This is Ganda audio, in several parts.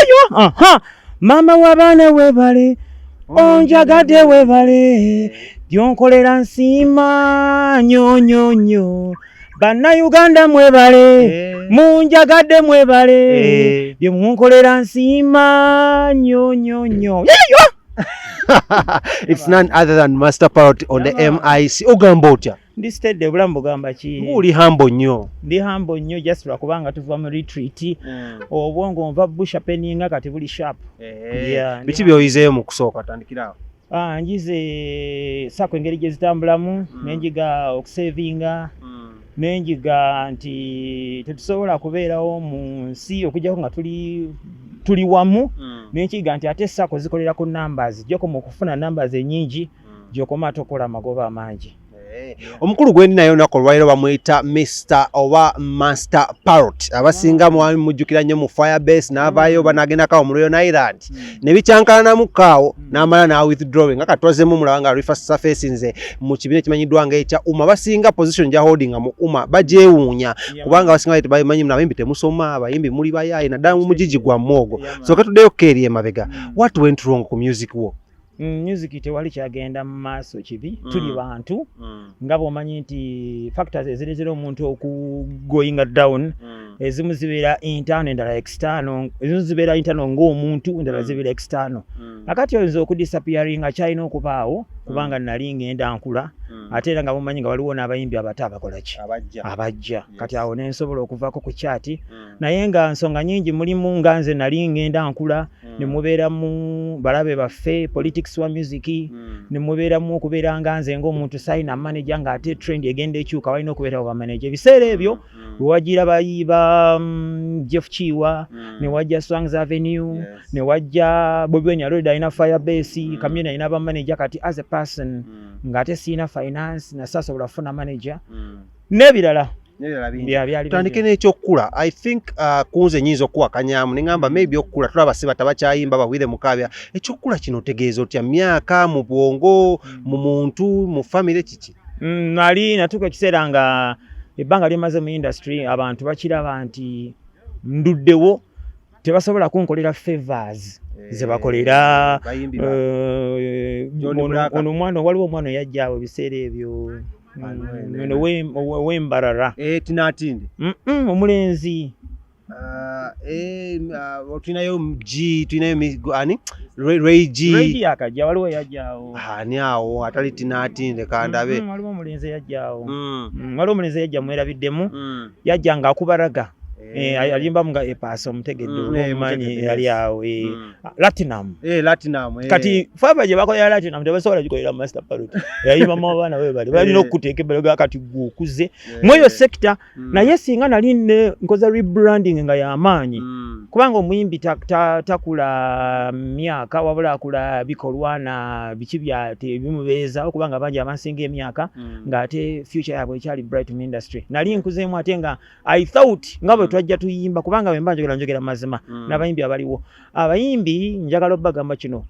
yeyo mama wabana webale onjagadde webale byonkolera nsima nyo Bannayuganda mwebale munjagadde mwebale byemunkolera nsima nyo yeyo. It's none other than Master Parrot on the MIC. Ogamba otya? Ndi stedde bulamu bugamba ki? Uli hambo nnyo. Ndi hambo nnyo just lwakubanga tuva mu retreat. Obwongo nva busha peninga kati buli sharp. Biki byoyizeeyo mu kusooka tandikirawo? Njize sako engeri gye zitambulamu nenjiga okusavinga nenjiga nti tetusobola kubeerawo mu nsi okujjako nga tuli wamu nenkiga nti ate sako zikolera ku numbers jjoko mu kufuna numbers ennyingi gy'okoma tokola amagoba amangi. Omukulu gwendi naye olunaku olwaliro bamuyita Mr. oba Master Parrot abasinga mwami mujjukira nnyo mu Firebase n'avaayo banaagendako mu Leone Island ne bicyankalanamu kaawo n'amala na withdrawing nga katwazemu mulaba nga refer surface nze mu kibiina ekimanyiddwa ng'ekya UMA basinga position gya holdinga mu UMA bagyewuunya kubanga basinga bayimanyi abayimbi temusoma abayimbi muli bayaayi naddala mu mugigi gwa mwogo so katuddeyo keeri emabega. What went wrong ku music wo? Music tewali kyagenda mu maaso kibi tuli bantu nga bw'omanyi nti factors ezireetera omuntu okugoyinga down ezimu zibeera internal endala external ezimu zibeera internal ng'omuntu endala zibeera external nakati oyinza okudisappearinga kyalina okubaawo kubanga nali ngenda nkula ate era nga bumanyi nga waliwo n'abayimbi abato abakola ki abajja kati awo nensobola okuvaako ku kyati naye nga nsonga nyingi mulimu nga nze nali ngenda nkula ne mubeeramu balabe baffe politics wa music ne mubeeramu okubeera nga nze ng'omuntu sign manager nga ate trend egenda ekyuka walina okubeerawo bamanager ebiseera ebyo wewagira bayiba Jeff Chiwa ne wajja Swangs Avenue ne wajja Bobi Wine already alina Firebase Kamyeni alina bamanager kati as a person nga ate siina finance na sasa ulafuna manager n'ebirala tutandike n'ekyokukula. I think kunze nyinza okuwakanyamu ne ngamba maybe okukula tulaba si batabakyayimba bawire mukabya ekyokukula kino otegeeza otya myaka mu bwongo mu muntu mu family kiki? Nali natuuka ekiseera nga ebbanga limaze mu industry abantu bakiraba nti nduddewo tebasobola kunkolera favors ze bakolera ono mwana waliwo omwana yajjaawo ebiseera ebyo wembarara tinatindi omulenzi tulinayo G tulinayo ani Ray G akajja waliwo yajjaawo ani awo atali tinatinde kandabe waliwo omulenzi yajjaawo waliwo omulenzi yajja mwerabiddemu yajja nga akubaraga alimba mga epasa omutegedde omanyi yali awo Latinum kati faba gye bakolera Latinum tebasobola gikolera Master Parrot yayimba mu baana webali balina okuteeka ebbega kati okuze mweyo sector naye singa nali nkoza rebranding nga y'amaanyi kubanga omuyimbi takula myaka wabula akula bikolwa na biki byate bimubeeza kubanga bangi abasinga emyaka ng'ate future yabwe ekyali bright mu industry nali nkuzeemu ate nga I thought nga bwe twajja tuyimba kubanga bwe mba njogera mazima n'abayimbi abaliwo abayimbi njagala obbagamba kino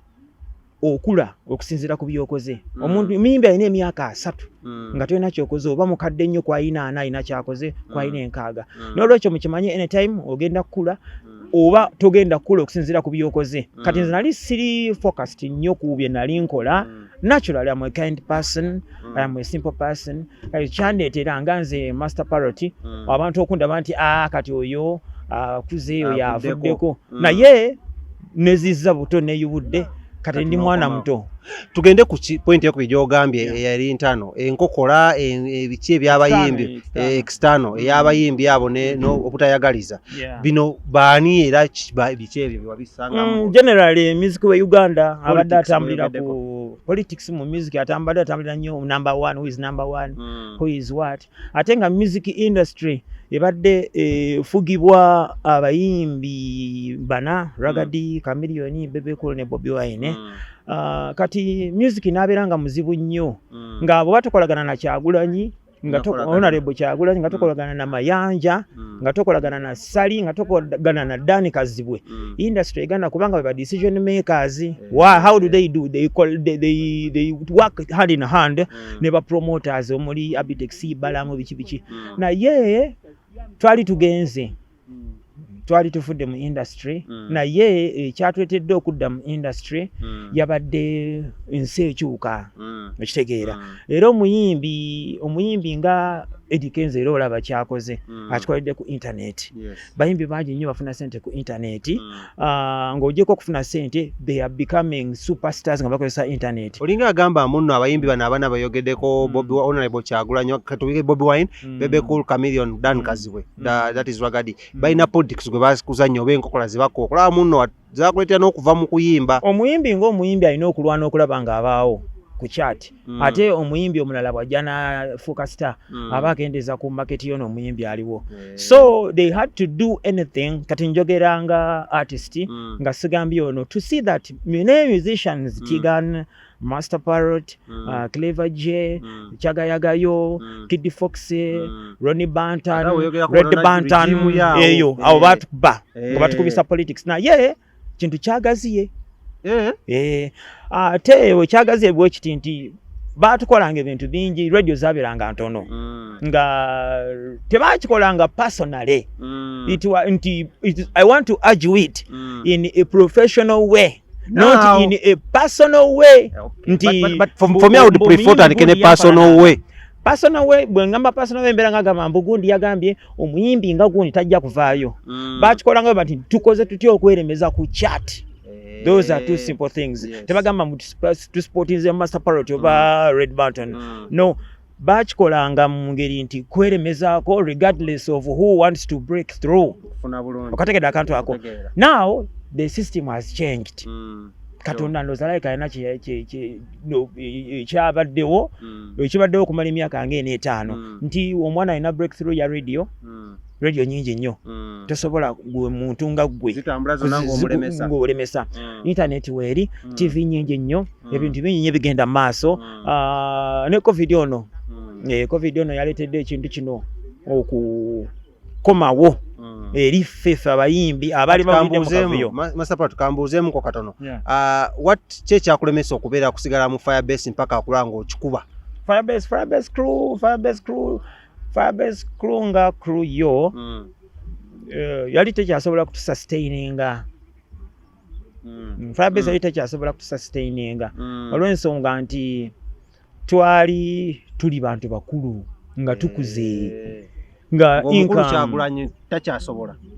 okula okusinziira ku byokoze omuntu muyimbi alina emyaka 3 nga tolina kyokoze oba mukadde nnyo kwayina 4 alina kyakoze kwayina 6 n'olwekyo mukimanyi anytime ogenda kukula oba togenda kukula okusinziira ku byokoze kati nze nali siri focused nnyo ku bye nali nkola naturally I'm a kind person I'm a simple person kyandeetera nga nze Master Parrot abantu okundaba nti kati oyo akuzeeyo yavuddeko naye nezizza buto neyubudde kati ndi mwana muto. Tugende ku point yo kubijogambye yali ntano enkokola ebiki ebyabayimbi external eyabayimbi abo no obutayagaliza bino baani era biki ebyo byabisanga generally music we Uganda abadde atambulira ku politics mu music atambulira nnyo number 1 who is number 1 who is what atenga music industry ebadde fugibwa abayimbi bana Ragadi Chameleone Bebe Cool ne Bobi Wine kati music naberanga muzibu nnyo nga abo batukolagana na Kyagulanyi nga honorable Kyagulanyi nga tukolagana na Mayanja nga tukolagana na Sali nga tukolagana na Dani Kazibwe industry egana kubanga ba decision makers how do they do they work hand in hand ne ba promoters omuli Abitex balamu biki na ye twali tugenze twali tufudde mu industry naye ekyatwetedde okudda mu industry yabadde ensi ekyuka ekitegeera era omuyimbi nga Eddie Kenzo era olaba kyakoze akikoledde ku internet bayimbi bangi nnyo bafuna sente ku internet ng'ogyeko okufuna sente they are becoming superstars nga bakozesa internet. Olinga agamba muno abayimbi bano abana bayogeddeko Bobi Honorable Kyagulanyi katubike Bobi Wine Bebe Cool Chameleon Dan Kazibwe that is Ragadi balina politics gwe bazikuzannya oba enkokola zibakokola muno zakuleetera n'okuva mu kuyimba. Omuyimbi ng'omuyimbi alina okulwana okulaba ng'abaawo ku chat ate omuyimbi omulala bw'ajja n'afuuka star aba agendeza ku market yo n'omuyimbi aliwo so they had to do anything kati njogera nga artist nga sigambye ono to see that many musicians Tigan Master Parrot, Clever J, Chagayagayo, Kid Fox, Ronnie Bantan, Red Bantan, eyo abo batuba nga batukubisa politics na ye kintu kyagaziye ate we kyagaziye bwe kiti nti batukolanga ebintu bingi radio zaberanga ntono nga tebakikolanga personally I want to argue it in a professional way not in a personal way. But for me I would prefer that in a personal way. Personal way bwengamba personal way mbera ngagamba mbugundi yagambye omuyimbi nga gundi tajja kuvaayo bakikolanga bati tukoze tutyo okweremeza ku chat. Those are two simple things. Tebagamba to sport is a Master Parrot oba Red Button. No, bakikolanga mu ngeri nti kweremezaako regardless of who wants to break through. Okategedde akantu ako. Now the system has changed. Katonda ndozalaika yana kyabaddewo ekibaddewo okumala emyaka nga 4-5 nti omwana alina breakthrough ya radio nyingi nnyo tosobola gwe muntu nga gwe ng'olemesa internet weeri TV nyingi nnyo ebintu bingi nnyo bigenda mu maaso ne covid ono yaleetedde ekintu kino okukomawo eri ffe abayimbi abali bavuddemu Master tukambuuzeemu ko katono what kyekyakulemesa okubeera kusigala mu Firebase mpaka akulanga okikuba Firebase crew nga crew yo yali tekyasobola kutusustaininga Firebase yali tekyasobola kutusustaininga olw'ensonga nti twali tuli bantu bakulu nga tukuze nga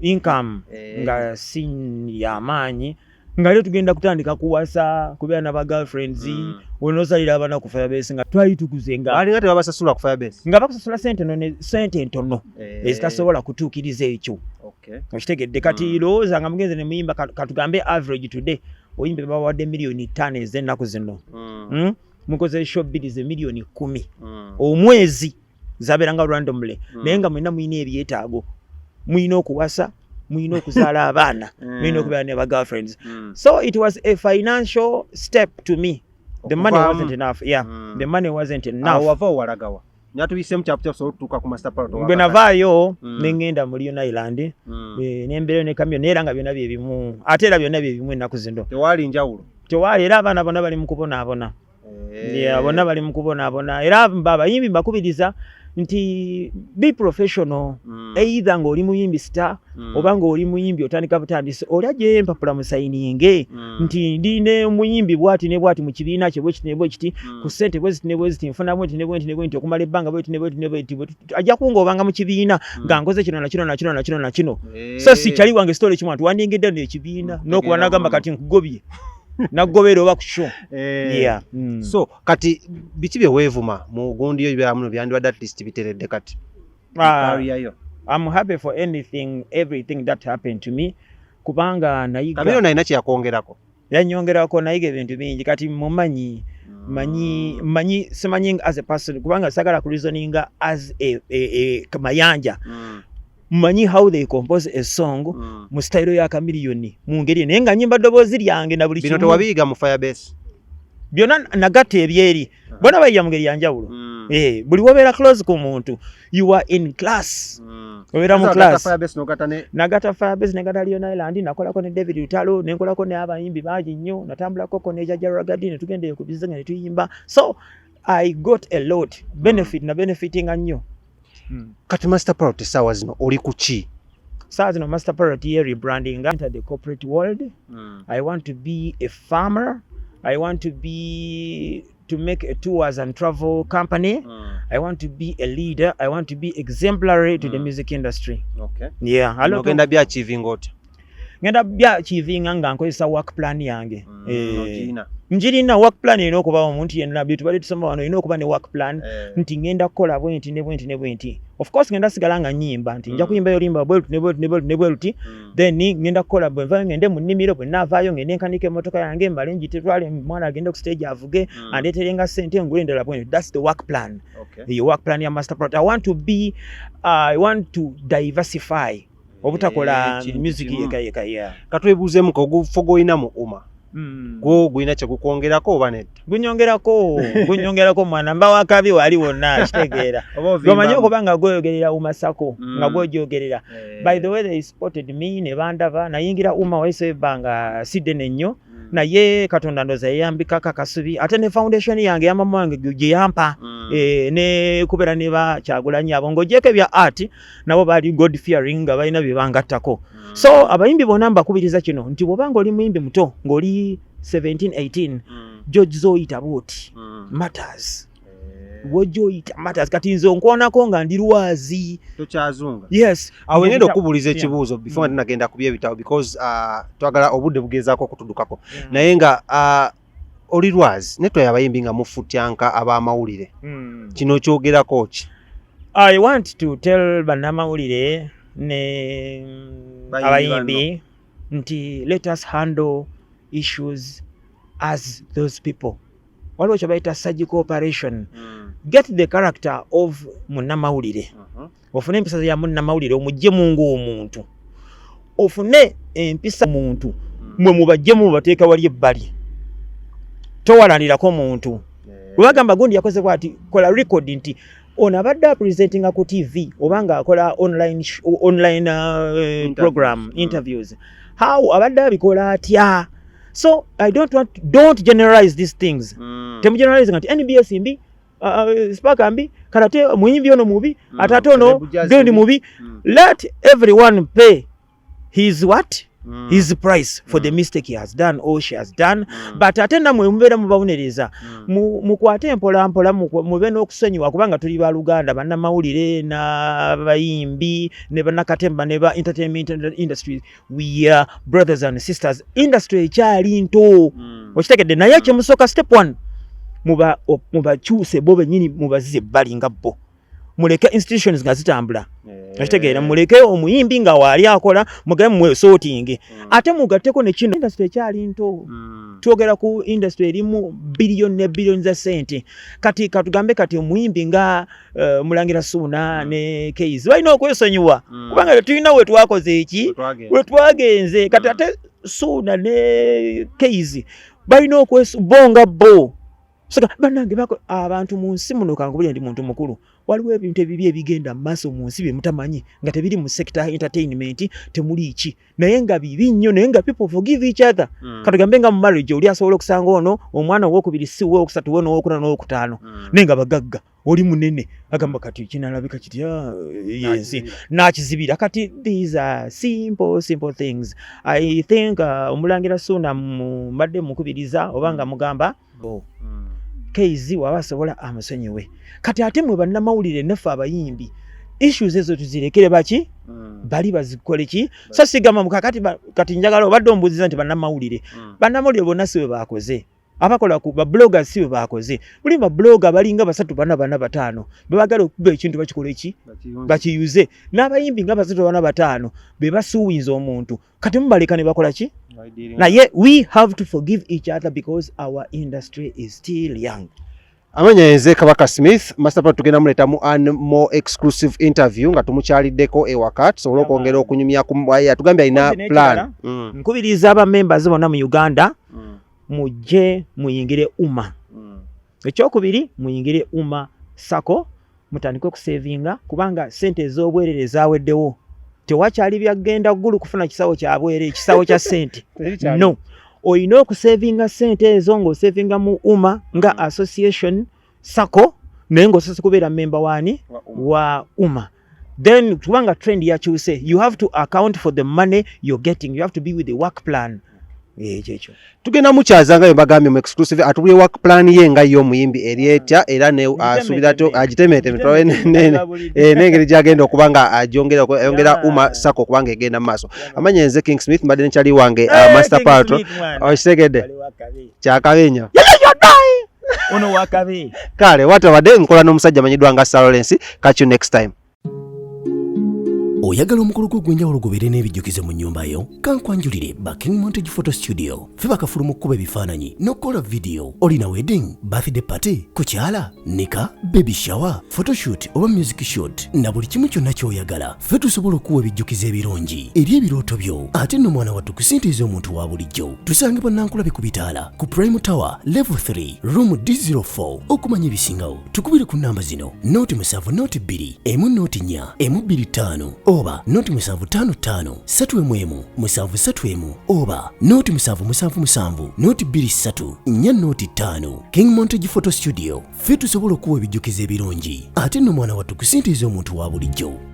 income nga si yamaanyi nga leo tugenda kutandika kuwasa kubeera n'aba girlfriends onosalira abana ku Firebase nga twali tukuze nga balinga tebabasasula ku Firebase nga bakusasula sente ntono ezitasobola kutuukiriza ekyo okitegedde kati lowooza nga mugenze ne muyimba katugambe average today oyimbe babawadde miliyoni 5 ez'ennaku zino mukoze showbiz miliyoni 10 omwezi zaberanga randomly naye nga mwena muyina ebyetaago muyina okuwasa muyina okuzaala abaana muyina okubeera ne ba girlfriends so it was a financial step to me. The money wasn't enough. The money wasn't enough. Wava walagawa nyatubisemu kyapucha so tuka ku Master Parrot bwe navaayo nengenda mu Leone Island nembeera ne kamyo neera nga byonna byebimu ate era byonna byebimu ennaku zino tewali njawulo tewali era abaana bonna bali mu kubonaabona bonna bali mu kubonaabona era abayimbi mbakubiriza nti be professional either ng'oli muyimbi star oba ng'oli muyimbi otandika butandisi oli ajjeyo empapula musayininge nti ndine omuyimbi bwati ne bwati mu kibiina kye bwekiti ku ssente bweziti ne bweziti nfuna bweti ne bweti okumala ebbanga bweti ne bweti ajja kunga obanga mu kibiina nga nkoze kino na kino so si kyali wange sitole kimu antu wandingidde n'ekibiina n'okuba nagamba kati nkugobye nagobera oba kusho so kati biki bye weevuma mu gundi yo bya muno byandibadde at least biteredde kati I'm happy for everything that happened to me kubanga nayiga kabiro naina kyakongerako yanyongerako nayiga ebintu bingi kati mumanyi manyi simanyi as a person kubanga sagala ku reasoning as a kamayanja manyi how they compose a song mu style ya Chameleone mu ngeri naye nga nyimba ddoboozi lyange na buli kimu bino tewabiyiga mu Firebase byonna nagatta ebyeri bona bayiya mu ngeri ya njawulo buli wobeera close ku muntu you are in class obeera mu class nagata Firebase negata Leone Island nakolako ne David Lutalo nenkolako ne abayimbi bangi nnyo natambulako ne Jajja Ragadi ne tugendeye ku bizinga ne tuyimba so I got a lot benefiting nnyo. Kati Master Parrot sawa zino oli kuki So no master parrot here rebranding enter the corporate world. I want to be a farmer. I want to make a tours and travel company. I want to be a leader. I want to be exemplary to the music industry. Okay. Yeah. Ngenda bya achieving got. Ngenda bya achieving nga nkozesa work plan yange. Njirina work plan ino okuba omuntu yenna bye tubali tusoma wano ino okuba ne work plan nti ngenda kukola bwenti ne bwenti ne bwenti. Of course ngenda sigala nga nyimba nti nja kuyimba yolimba bweluti then ngenda kukola bwe ngende mu nnimiro bwe navaayo ngende nkanike emotoka yange mbale njitwale mwana agende ku stage avuge andeterenga sente ngulendera bwenti. That's the work plan. Okay. The work plan ya master product. I want to diversify obutakola music yeka ya katwebuze muko gufogo ina mu uma go gwina kye gukongerako oba nedda gunyongerako mwana mba Akabye wali wonna kitegeera gomanyi okubanga gwoyogerera umasako nga gwojogerera. By the way they spotted me ne bandava nayingira uma waisebanga sidde nnyo naye Katonda ndoza yambika kakasubi ate ne foundation yange ya mama wange gye yampa ne kubera ne ba Kyagulanyi abo ngojeke bya art nabo bali God fearing nga balina bibangattako. So abayimbi bonna mbakubiriza kino nti bwobanga oli muyimbi muto ng'oli 17-18 George zoyita boti matters. Wojoyita matters kati nzo nkwonako nga ndi lwazi tokyazunga. Yes, awo ngenda okubuliza ekibuuzo before nagenda kubya ebitabo because twagala obudde bugezaako okutudukako naye nga oli lwazi netwe abayimbi nga mufutyanka ab'amawulire kino kyogerako ki? I want to tell bannamawulire ne abayimbi nti let us handle issues as those people. Waliwo kye bayita surgical operation. Get the character of munnamawulire. Ofune empisa ya munnamawulire omugye mungu omuntu. Ofune empisa muntu mwe mubajje mu bateeka wali ebbali. Towalanirako omuntu. Webagamba gundi yakoze bwati kola record nti ono abadde presenting ku TV obanga akola online program interviews. How abadde abikola atya? So I don't generalize these things. Temu generalize nti NBS mbi Spark mbi karate muyimbi ono mubi atate ono bendi mubi. Let everyone pay his what? His price for the mistake he has done or she has done. But atenda mwe mubera mubabonereza mukwate mpola mube n'okusonyiwa kubanga tuli ba Luganda bannamawulire na bayimbi ne bannakatemba ne ba entertainment industry. We are brothers and sisters. Industry ekyali nto okitegedde naye kye musooka step 1 muba kyuse bo benyini mubazize bali nga bo muleke institutions nga zitambula. Nakitegeera muleke omuyimbi nga wali akola mugabe mwe sorting ate mugatteko ne kino industry ekyali nto. Twogera ku industry erimu billion ne billion za sente kati katugambe kati omuyimbi nga Mulangira Suna ne Keys balina okwesonyiwa kubanga tulina we twakoze eki we twagenze kati ate Suna ne Keys balina okwesubonga bo. Saka banange bako abantu mu nsi muno kangubulya ndi muntu mukulu waliwo ebintu ebibi ebigenda maaso mu nsi bye mutamanyi nga tebiri mu sector entertainment temuli ki naye nga bibi nnyo naye nga people forgive each other. Katugambe nga mu marriage oli asobola okusanga ono omwana w'okubiri si we okusatu we n'owokuna n'owokutaano naye nga bagagga oli munene agamba kati kinalabika kiti yes nakizibira kati. These are simple things. I think Omulangira Suna mbadde mukubiriza obanga mugamba Keizi wabasobola amusonyiwe kati ate mwe bannamawulire naffe abayimbi issues ezo tuzirekere baki bali bazikole ki so sigama mukakati kati njagala obadde ombuziza nti bannamawulire bonna siwe bakoze abakola ku ba bloggers siwe bakoze buli ba blogger balinga basatu bana batano bebagala okuba ekintu bakikole ki bakiyuze n'abayimbi nga basatu bana batano be basuuwiza omuntu kati mubaleka ne bakola ki naye we have to forgive each other because our industry is still young. Amanya yenze Kabaka Smith master part tugenda muletamu an more exclusive interview nga tumukyaliddeko ewaka tusobola okwongera okunyumya kumwaya tugambye alina plan. Nkubiriza aba members bonna mu Uganda mujje muyingire uma ekyokubiri muyingire uma sako mutandike okusavinga kubanga sente ez'obwerere zaweddewo tewakyali byagenda ggulu kufuna kisawo kyabwere ekisawo kya sente no oyina okusavinga sente ezo ng'osavinga mu uma nga association sako naye ng'osoose kubeera member wani wa uma then kubanga trend yakyuse, you have to account for the money you're getting. You have to be with the work plan. Ekyo tugenda mukyaza nga bagambye mu exclusive atubye work plan ye nga yo muyimbi erietya era ne asubira to agitemete mitowe nengeri gyagenda okubanga ayongera Uma Sako kubanga egenda maaso. Amanya nze King Smith mbadde nekyali wange Master Patro okitegedde kyakabenya ono wakabe kale watabadde nkola n'omusajja amanyiddwa nga Lawrence. Catch you next time. Oyagala omukolo gw'enjawulo gobeere n'ebijjukize mu nnyumba yo kankwanjulire King Montage Photo Studio fe bakafuluma okukuba ebifaananyi n'okukola video. Olina wedding, birthday party, kukyala, nika, baby shower, photoshoot oba music shoot na buli kimu kyonna ky'oyagala fe tusobola okuwa ebijjukize ebirungi eri ebirooto byo ate nno mwana wattu kusintiiza omuntu wa bulijjo. Tusange bannankulabe ku bitaala ku Prime Tower Level 3 Room D04 okumanya ebisingawo tukubire ku namba zino noti 7 noti 2 emu noti 4 emu 25 oba noti 755 3 7 oba noti 777 noti 23 4 noti 5. King Montage Photo Studio fe tusobola okuwa ebijjukize ebirungi ate nno mwana wattu kusintiiza omuntu wa bulijjo.